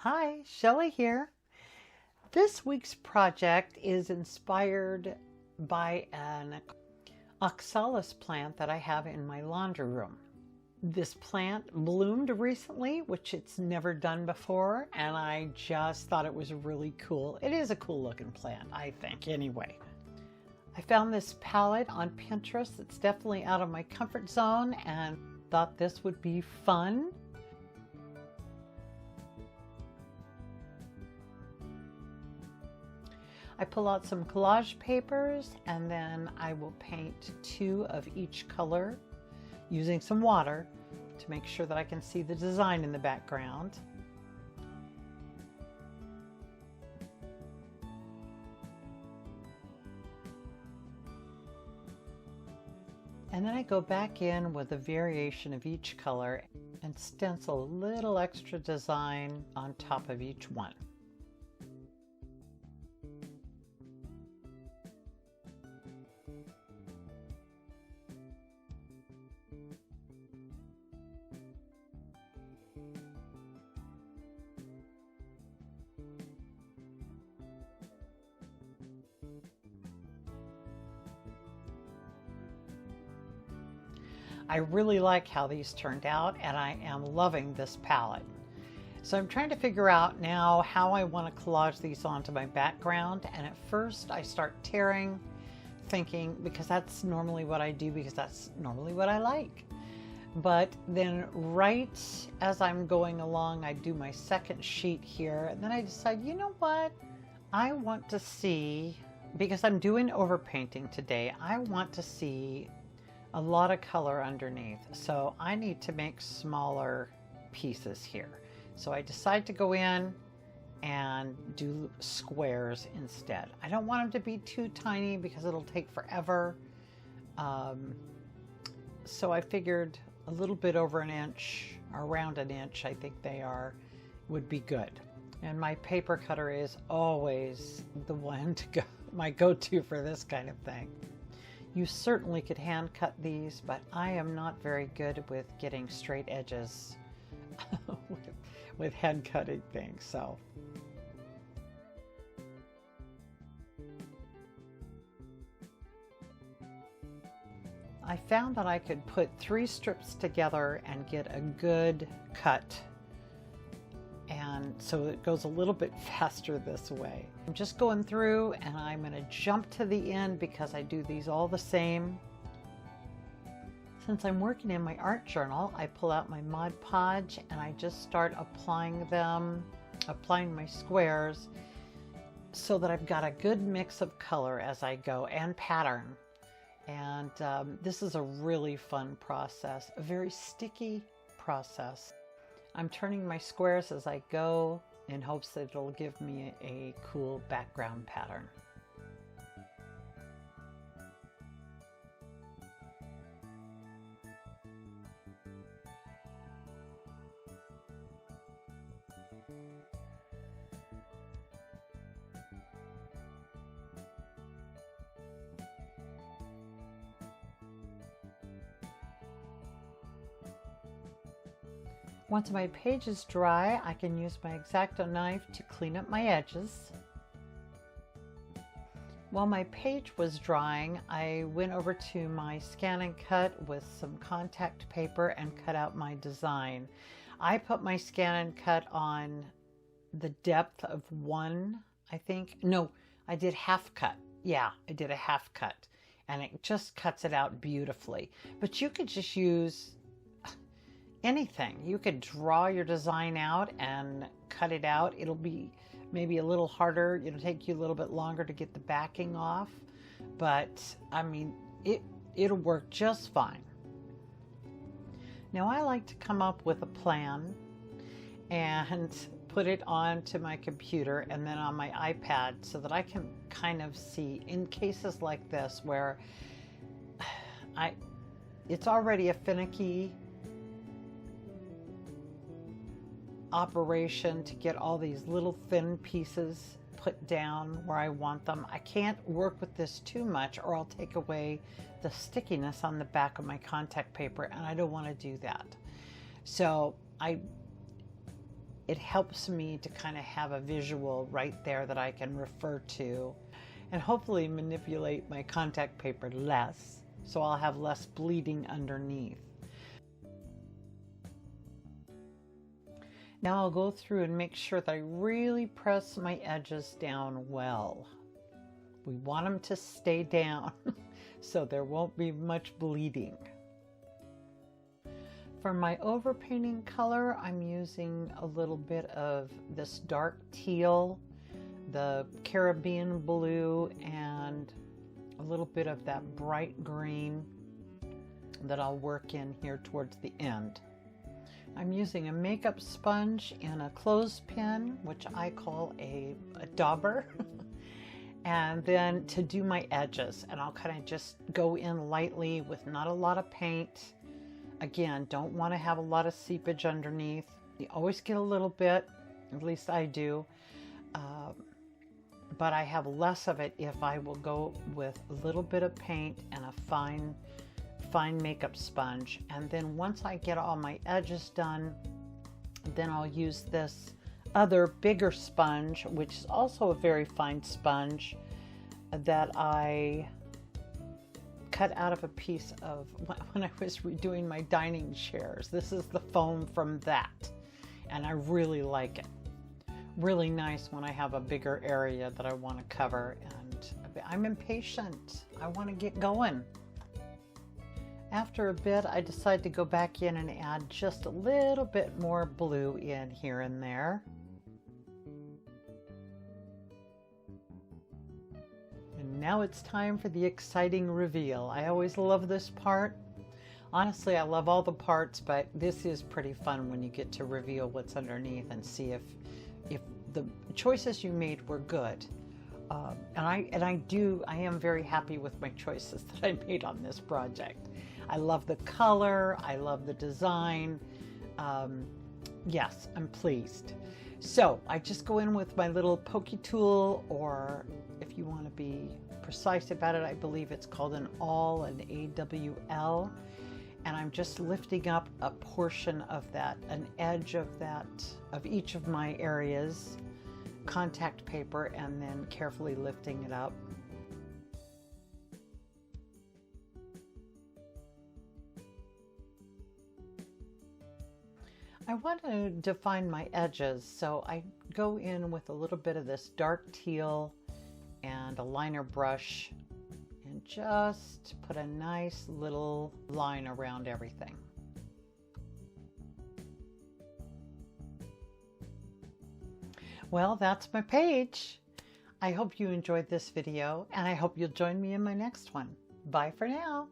Hi, Shelly here. This week's project is inspired by an oxalis plant that I have in my laundry room. This plant bloomed recently, which it's never done before, and I just thought it was really cool. It is a cool looking plant, I think, anyway. I found this palette on Pinterest. It's definitely out of my comfort zone and thought this would be fun. I pull out some collage papers and then I will paint 2 of each color using some water to make sure that I can see the design in the background. And then I go back in with a variation of each color and stencil a little extra design on top of each one. I really like how these turned out and I am loving this palette. So I'm trying to figure out now how I want to collage these onto my background, and at first I start tearing, thinking, because that's normally what I do, because that's normally what I like. But then right as I'm going along, I do my second sheet here, and then I decide, you know what? I want to see, because I'm doing overpainting today, I want to see a lot of color underneath. So I need to make smaller pieces here. So I decide to go in and do squares instead. I don't want them to be too tiny because it'll take forever. So I figured a little bit over an inch, around an inch, I think they are, would be good. And my paper cutter is always the one to go, my go-to for this kind of thing. You certainly could hand cut these, but I am not very good with getting straight edges with hand cutting things. So I found that I could put 3 strips together and get a good cut, and so it goes a little bit faster this way. I'm just going through and I'm going to jump to the end because I do these all the same. Since I'm working in my art journal, I pull out my Mod Podge and I just start applying my squares so that I've got a good mix of color as I go and pattern. And this is a really fun process, a very sticky process. I'm turning my squares as I go in hopes that it'll give me a cool background pattern. Once my page is dry, I can use my X-Acto knife to clean up my edges. While my page was drying, I went over to my scan and cut with some contact paper and cut out my design. I put my scan and cut on the depth of 1, I think. No, I did half cut. Yeah, I did a half cut, and it just cuts it out beautifully. But you could just use anything. You could draw your design out and cut it out. It'll be maybe a little harder. It'll take you a little bit longer to get the backing off, but I mean, it'll work just fine. Now I like to come up with a plan and put it onto my computer and then on my iPad so that I can kind of see in cases like this where it's already a finicky operation to get all these little thin pieces put down where I want them. I can't work with this too much or I'll take away the stickiness on the back of my contact paper, and I don't want to do that. So I it helps me to kind of have a visual right there that I can refer to and hopefully manipulate my contact paper less, so I'll have less bleeding underneath. Now I'll go through and make sure that I really press my edges down well. We want them to stay down so there won't be much bleeding. For my overpainting color, I'm using a little bit of this dark teal, the Caribbean blue, and a little bit of that bright green that I'll work in here towards the end. I'm using a makeup sponge and a clothespin, which I call a dauber, and then to do my edges. And I'll kind of just go in lightly with not a lot of paint. Again, don't want to have a lot of seepage underneath. You always get a little bit, at least I do, but I have less of it if I will go with a little bit of paint and a fine makeup sponge. And then once I get all my edges done, then I'll use this other bigger sponge, which is also a very fine sponge that I cut out of a piece of when I was redoing my dining chairs. This is the foam from that, and I really like it. Really nice when I have a bigger area that I want to cover, and I'm impatient. I want to get going. After a bit, I decide to go back in and add just a little bit more blue in here and there. And now it's time for the exciting reveal. I always love this part. Honestly, I love all the parts, but this is pretty fun when you get to reveal what's underneath and see if the choices you made were good. I am very happy with my choices that I made on this project. I love the color, I love the design. Yes, I'm pleased. So I just go in with my little pokey tool, or if you want to be precise about it, I believe it's called an awl, an AWL. And I'm just lifting up a portion of that, an edge of each of my areas, contact paper, and then carefully lifting it up. I want to define my edges, so I go in with a little bit of this dark teal and a liner brush and just put a nice little line around everything. Well, that's my page. I hope you enjoyed this video, and I hope you'll join me in my next one. Bye for now.